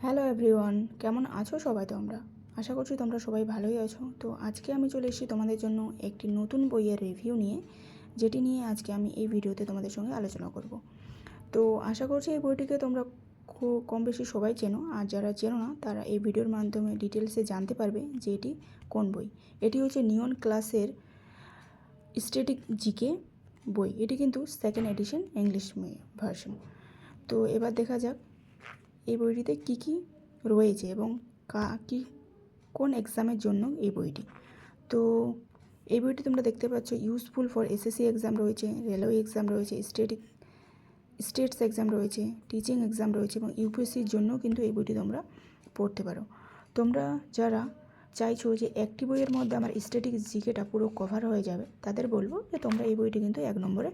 Hello everyone, কেমন আছো সবাই? তোমরা আশা করছি তোমরা সবাই ভালোই আছো। তো আজকে আমি চলে এসেছি তোমাদের জন্য একটি নতুন বইয়ের রিভিউ নিয়ে, যেটি নিয়ে আজকে আমি এই ভিডিওতে তোমাদের সঙ্গে আলোচনা করব। তো আশা করছি এই বইটিকে তোমরা খুব কম বেশি সবাই চেনো, আর যারা চেনো না তারা এই ভিডিওর মাধ্যমে ডিটেলসে জানতে পারবে যে এটি কোন বই। এটি হচ্ছে নিয়ন ক্লাসের স্ট্যাটিক জিকে বই। এটি কিন্তু সেকেন্ড এডিশন ইংলিশ ভার্সন। তো এবার দেখা যাক এই বইটিতে কী কী রয়েছে এবং কী কোন এক্সামের জন্য এই বইটি। তো এই বইটি তোমরা দেখতে পাচ্ছ ইউজফুল ফর এসএসসি এক্সাম রয়েছে, রেলওয়ে এক্সাম রয়েছে, স্টেটস এক্সাম রয়েছে, টিচিং এক্সাম রয়েছে এবং ইউপিএসসির জন্য কিন্তু এই বইটি তোমরা পড়তে পারো। তোমরা যারা চাইছো যে একটি বইয়ের মধ্যে আমার স্ট্যাটিক জিকেটা পুরো কভার হয়ে যাবে, তাদের বলবো যে তোমরা এই বইটি কিন্তু 1 নম্বরে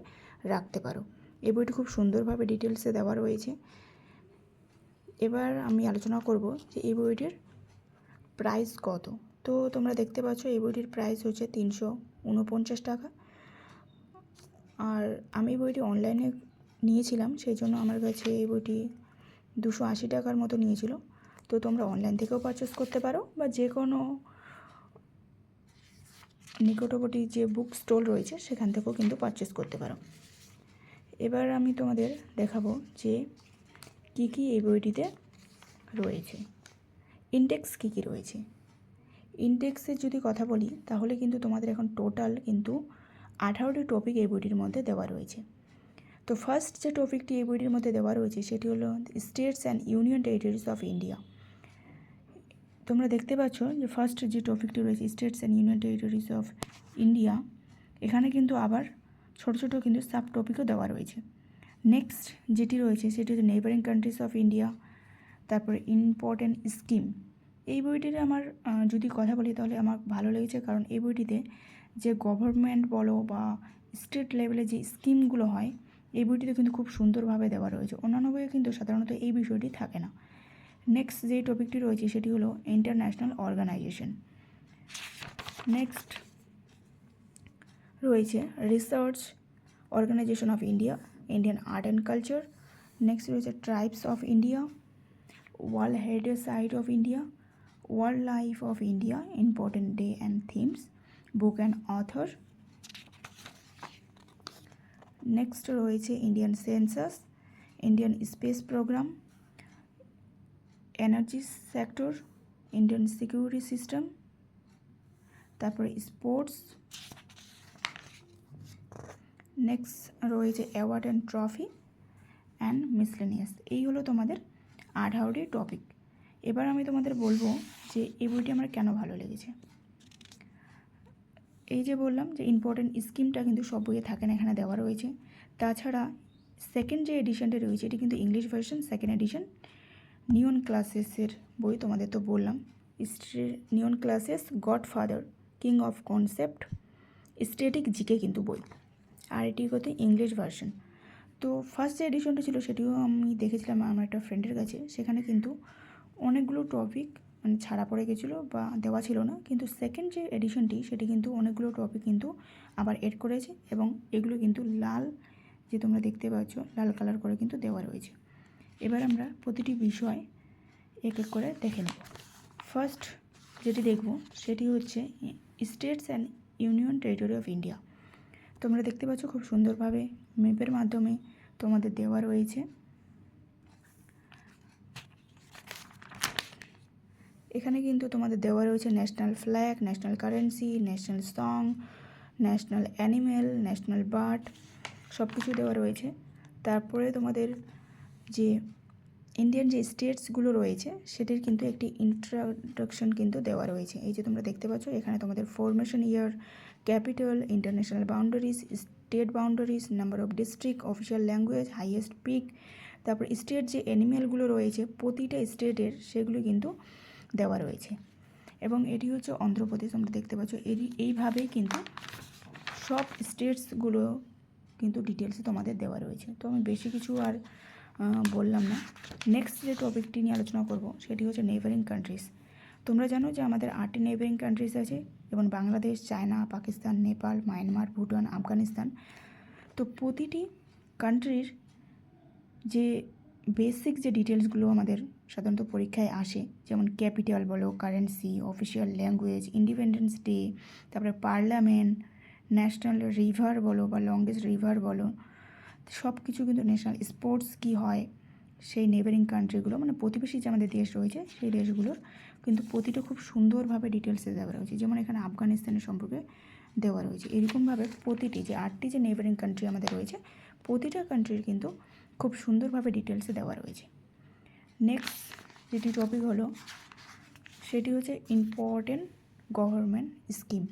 রাখতে পারো। এই বইটি খুব সুন্দরভাবে ডিটেলসে দেওয়া রয়েছে। এবার আমি আলোচনা করব যে এই বইটির প্রাইস কত। তো তোমরা দেখতে পাচ্ছ এই বইটির প্রাইস হচ্ছে 349 টাকা। আর আমি বইটি অনলাইনে নিয়েছিলাম, সেই জন্য আমার কাছে এই বইটি 280 টাকার মতো নিয়েছিল। তো তোমরা অনলাইন থেকেও পারচেস করতে পারো বা যে কোনো নিকটবর্তী যে বুক স্টল রয়েছে সেখান থেকেও কিন্তু পারচেস করতে পারো। এবার আমি তোমাদের দেখাবো যে কী কী এই বইটিতে রয়েছে, ইনডেক্স কী কী রয়েছে। ইনডেক্সের যদি কথা বলি তাহলে কিন্তু তোমাদের এখন টোটাল কিন্তু 18টি টপিক এই বইটির মধ্যে দেওয়া রয়েছে। তো ফার্স্ট যে টপিকটি এই বইটির মধ্যে দেওয়া রয়েছে সেটি হলো states and union territories of India. তোমরা দেখতে পাচ্ছ যে ফার্স্ট যে টপিকটি রয়েছে states and union territories of India, এখানে কিন্তু আবার ছোটো ছোটো কিন্তু সাব টপিকও দেওয়া রয়েছে। নেক্সট যেটি রয়েছে সেটি হচ্ছে নেইবারিং কান্ট্রিজ অফ ইন্ডিয়া, তারপরে ইম্পর্টেন্ট স্কিম। এই বইটিতে আমার যদি কথা বলি তাহলে আমার ভালো লেগেছে, কারণ এই বইটিতে যে গভর্নমেন্ট বলো বা স্টেট লেভেলে যে স্কিমগুলো হয় এই বইটিতে কিন্তু খুব সুন্দরভাবে দেওয়া রয়েছে। অন্যান্য বইয়ে কিন্তু সাধারণত এই বিষয়টি থাকে না। নেক্সট যে টপিকটি রয়েছে সেটি হলো ইন্টারন্যাশনাল অর্গানাইজেশন। নেক্সট রয়েছে research organisation of India, Indian art and culture. Next রয়েছে tribes of India, world heritage site of India, world life of India, important day and themes, book and author. Next রয়েছে Indian census, Indian space programme, energy sector, Indian security system, তারপরে sports. Next রয়েছে award and trophy and miscellaneous. এই হলো তোমাদের 18টি topic. এবার আমি তোমাদের বলবো যে এই বইটি আমার কেন ভালো লেগেছে। এই যে বললাম যে ইম্পর্টেন্ট স্কিমটা কিন্তু সব বইয়ে থাকে না, এখানে দেওয়া রয়েছে। তাছাড়া সেকেন্ড যে এডিশনটা রয়েছে এটি কিন্তু English version second edition Neon ক্লাসেসের বই। তোমাদের তো বললাম Neon classes godfather, king of concept, static GK কিন্তু বই, আর এটি হচ্ছে ইংলিশ ভার্সন। তো ফার্স্ট যে এডিশনটা ছিল সেটিও আমি দেখেছিলাম আমার একটা ফ্রেন্ডের কাছে, সেখানে কিন্তু অনেকগুলো টপিক মানে ছাড়া পড়ে গেছিলো বা দেওয়া ছিল না, কিন্তু সেকেন্ড যে এডিশনটি সেটি কিন্তু অনেকগুলো টপিক কিন্তু আবার এড করেছে এবং এগুলো কিন্তু লাল, যে তোমরা দেখতে পাচ্ছ লাল কালার করে কিন্তু দেওয়া রয়েছে। এবার আমরা প্রতিটি বিষয় এক এক করে দেখে নেব। ফার্স্ট যেটি দেখব সেটি হচ্ছে states and union territory of India. তোমরা দেখতে পাচ্ছ খুব সুন্দরভাবে ম্যাপের মাধ্যমে তোমাদের দেওয়া রয়েছে। এখানে কিন্তু তোমাদের দেওয়া রয়েছে national flag, national currency, national song, national animal, national bird, সব কিছু দেওয়া রয়েছে। তারপরে তোমাদের যে ইন্ডিয়ান যে স্টেটসগুলো রয়েছে সেটির কিন্তু একটি ইন্ট্রোডাকশন কিন্তু দেওয়া রয়েছে। এই যে তোমরা দেখতে পাচ্ছ এখানে তোমাদের formation year, capital, international boundaries, state boundaries, number of district, official language, highest peak, তারপর স্টেট যে অ্যানিমেলগুলো রয়েছে প্রতিটা স্টেটের সেগুলো কিন্তু দেওয়া রয়েছে। এবং এটি হচ্ছে অন্ধ্রপ্রদেশ, তোমরা দেখতে পাচ্ছ এইভাবেই কিন্তু সব স্টেটসগুলো কিন্তু ডিটেলসে তোমাদের দেওয়া রয়েছে। তো আমি বেশি কিছু আর বললাম না। নেক্সট যে টপিকটি নিয়ে আলোচনা করব সেটি হচ্ছে নেইবারিং কান্ট্রিজ। তোমরা জানো যে আমাদের 8টি নেইবারিং কান্ট্রিজ আছে, যেমন বাংলাদেশ, চায়না, পাকিস্তান, নেপাল, মায়ানমার, ভুটান, আফগানিস্তান। তো প্রতিটি কান্ট্রির যে বেসিক যে ডিটেলসগুলো আমাদের সাধারণত পরীক্ষায় আসে, যেমন ক্যাপিটাল বলো, currency, official language, independence day, তারপরে পার্লামেন্ট, ন্যাশনাল রিভার বলো বা লংগেস্ট রিভার বলো, সব কিছু কিন্তু ন্যাশনাল স্পোর্টস কী হয়, সেই নেবারিং কান্ট্রিগুলো মানে প্রতিবেশী যে আমাদের দেশ রয়েছে সেই দেশগুলোর কিন্তু প্রতিটা খুব সুন্দরভাবে ডিটেলসে দেওয়া রয়েছে। যেমন এখানে আফগানিস্তানের সম্পর্কে দেওয়া রয়েছে। এরকমভাবে প্রতিটি যে 8টি যে নেবারিং কান্ট্রি আমাদের রয়েছে প্রতিটা কান্ট্রির কিন্তু খুব সুন্দরভাবে ডিটেলসে দেওয়া রয়েছে। নেক্সট যেটি টপিক হলো সেটি হচ্ছে ইম্পর্টেন্ট গভর্নমেন্ট স্কিম।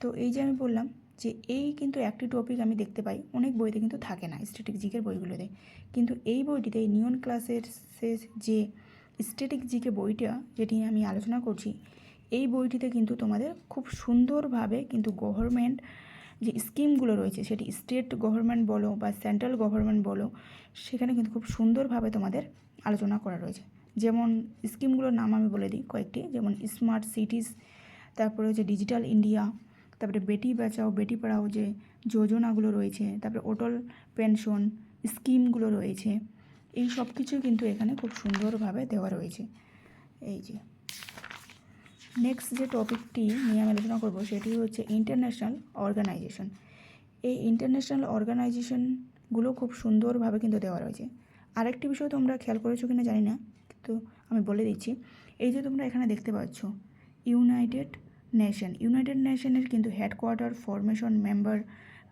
তো এই যে আমি বললাম যে এই কিন্তু একটি টপিক আমি দেখতে পাই অনেক বইতে কিন্তু থাকে না, স্ট্যাটিক বইগুলোতে, কিন্তু এই বইটিতে নিয়ন ক্লাসের যে স্ট্যাটিক জিকে বইটা যেটি আমি আলোচনা করছি, এই বইটিতে কিন্তু তোমাদের খুব সুন্দরভাবে কিন্তু গভর্নমেন্ট যে স্কিমগুলো রয়েছে সেটি স্টেট গভর্নমেন্ট বলো বা সেন্ট্রাল গভর্নমেন্ট বলো, সেখানে কিন্তু খুব সুন্দরভাবে তোমাদের আলোচনা করা রয়েছে। যেমন স্কিমগুলোর নাম আমি বলে দিই কয়েকটি, যেমন স্মার্ট সিটিস, তারপরে হচ্ছে ডিজিটাল ইন্ডিয়া, তারপরে বেটি বাঁচাও বেটি পড়াও যে যোজনাগুলো রয়েছে, তারপরে অটল পেনশন স্কিমগুলো রয়েছে, এই সব কিছু কিন্তু এখানে খুব সুন্দরভাবে দেওয়া রয়েছে। এই যে নেক্সট যে টপিকটি নিয়ে আমি আলোচনা করবো সেটি হচ্ছে ইন্টারন্যাশনাল অর্গানাইজেশন। এই ইন্টারন্যাশনাল অর্গানাইজেশনগুলো খুব সুন্দরভাবে কিন্তু দেওয়া রয়েছে। আরেকটি বিষয় তোমরা খেয়াল করেছো কিনা জানি না, তো আমি বলে দিচ্ছি। এই যে তোমরা এখানে দেখতে পাচ্ছ ইউনাইটেড নেশনের কিন্তু headquarter, formation, member,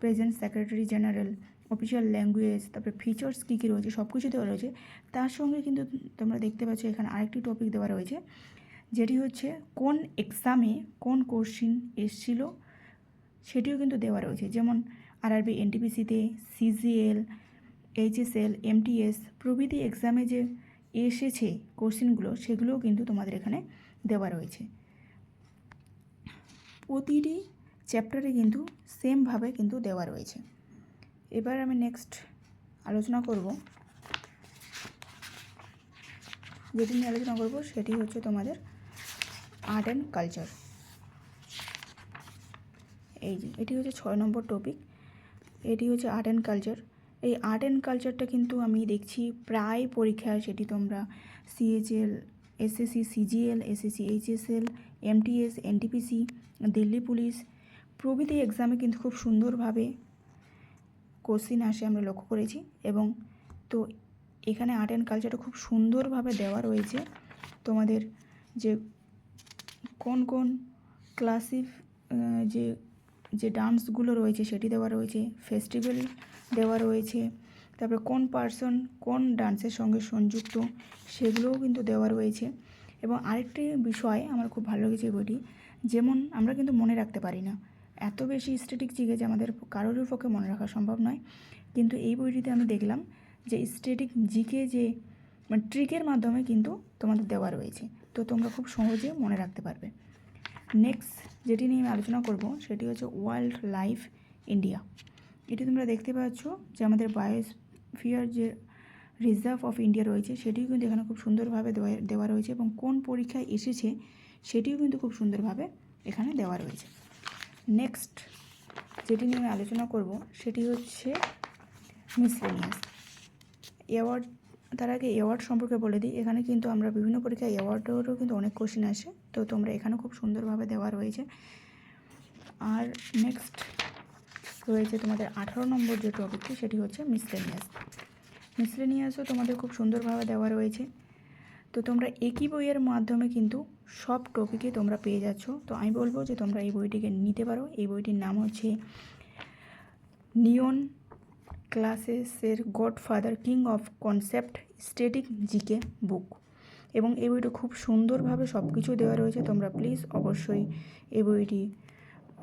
president, secretary general, official language, তারপরে ফিচার্স কী কী রয়েছে সব কিছু দেওয়া রয়েছে। তার সঙ্গে কিন্তু তোমরা দেখতে পাচ্ছ এখানে আরেকটি টপিক দেওয়া রয়েছে, যেটি হচ্ছে কোন এক্সামে কোন কোশ্চিন এসেছিলো সেটিও কিন্তু দেওয়া রয়েছে। যেমন আরআরবি, এনটিপিসিতে, সিজিএল, এইচএসএল, এমটিএস প্রভৃতি এক্সামে যে এসেছে কোশ্চিনগুলো সেগুলোও কিন্তু তোমাদের এখানে দেওয়া রয়েছে। প্রতিটি চ্যাপ্টারে কিন্তু সেমভাবে কিন্তু দেওয়া রয়েছে। এবার আমি নেক্সট আলোচনা করব, যেটি নিয়ে আলোচনা করব সেটি হচ্ছে তোমাদের আর্ট অ্যান্ড কালচার। এই যে এটি হচ্ছে 6 নম্বর টপিক, এটি হচ্ছে আর্ট অ্যান্ড কালচার। এই আর্ট অ্যান্ড কালচারটা কিন্তু আমি দেখছি প্রায় পরীক্ষায়, সেটি তোমরা CHL, SSC, CGL, SSC, HSL, MTS, NTPC, Delhi police প্রভৃতি এক্সামে কিন্তু খুব সুন্দরভাবে কোশ্চিন আসে আমরা লক্ষ্য করেছি। এবং তো এখানে আর্ট অ্যান্ড কালচারটা খুব সুন্দরভাবে দেওয়া রয়েছে। তোমাদের যে কোন কোন ক্লাসিক যে যে ডান্সগুলো রয়েছে সেটি দেওয়া রয়েছে, ফেস্টিভ্যাল দেওয়া রয়েছে, তারপরে কোন পার্সন কোন ডান্সের সঙ্গে সংযুক্ত সেগুলোও কিন্তু দেওয়া রয়েছে। এবং আরেকটি বিষয় আমার খুব ভালো লেগেছে বইটি, যেমন আমরা কিন্তু মনে রাখতে পারি না, এত বেশি স্ট্যাটিক জিকে যে আমাদের কারোর পক্ষে মনে রাখা সম্ভব নয়, কিন্তু এই বইটিতে আমি দেখলাম যে স্ট্যাটিক জিকে যে মানে ট্রিকের মাধ্যমে কিন্তু তোমাদের দেওয়া রয়েছে, তো তোমরা খুব সহজে মনে রাখতে পারবে। নেক্সট যেটি নিয়ে আমি আলোচনা করব সেটি হচ্ছে ওয়াইল্ড লাইফ ইন্ডিয়া। এটি তোমরা দেখতে পাচ্ছ যে আমাদের বায়োস্ফিয়ার যে রিজার্ভ অফ ইন্ডিয়া রয়েছে সেটিও কিন্তু এখানে খুব সুন্দরভাবে দেওয়া রয়েছে, এবং কোন পরীক্ষায় এসেছে সেটিও কিন্তু খুব সুন্দরভাবে এখানে দেওয়া রয়েছে। নেক্সট যেটি নিয়ে আমি আলোচনা করব সেটি হচ্ছে মিসলেনিয়াস অ্যাওয়ার্ড। তার আগে অ্যাওয়ার্ড সম্পর্কে বলে দিই, এখানে কিন্তু আমরা বিভিন্ন পরীক্ষায় অ্যাওয়ার্ডেরও কিন্তু অনেক কোশ্চেন আসে, তো তোমরা এখানে খুব সুন্দরভাবে দেওয়া রয়েছে। আর নেক্সট রয়েছে তোমাদের 18 নম্বর যে টপিকটি সেটি হচ্ছে মিসলেনিয়াসও তোমাদের খুব সুন্দরভাবে দেওয়া রয়েছে। তো তোমরা একই বইয়ের মাধ্যমে কিন্তু সব টপিকে তোমরা পেয়ে যাচ্ছ, তো আমি বলবো যে তোমরা এই বইটিকে নিতে পারো। এই বইটির নাম হচ্ছে নিয়ন ক্লাসেসের godfather king of concept static GK book, এবং এই বইটা খুব সুন্দরভাবে সব কিছু দেওয়া রয়েছে। তোমরা প্লিজ অবশ্যই এই বইটি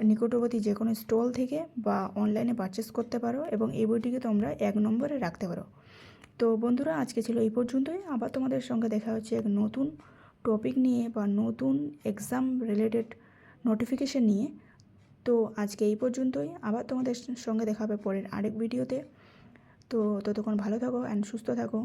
নিকটবর্তী যে কোনো স্টল থেকে বা অনলাইনে পারচেস করতে পারো, এবং এই বইটিকে তোমরা 1 নম্বরে রাখতে পারো। তো বন্ধুরা আজকে ছিল এই পর্যন্তই, আবার তোমাদের সঙ্গে দেখা হচ্ছে এক নতুন টপিক নিয়ে বা নতুন এক্সাম রিলেটেড নোটিফিকেশান নিয়ে। তো আজকে এই পর্যন্তই, আবার তোমাদের সঙ্গে দেখা হবে পরের আরেক ভিডিওতে। তো ততক্ষণ ভালো থাকো অ্যান্ড সুস্থ থাকো।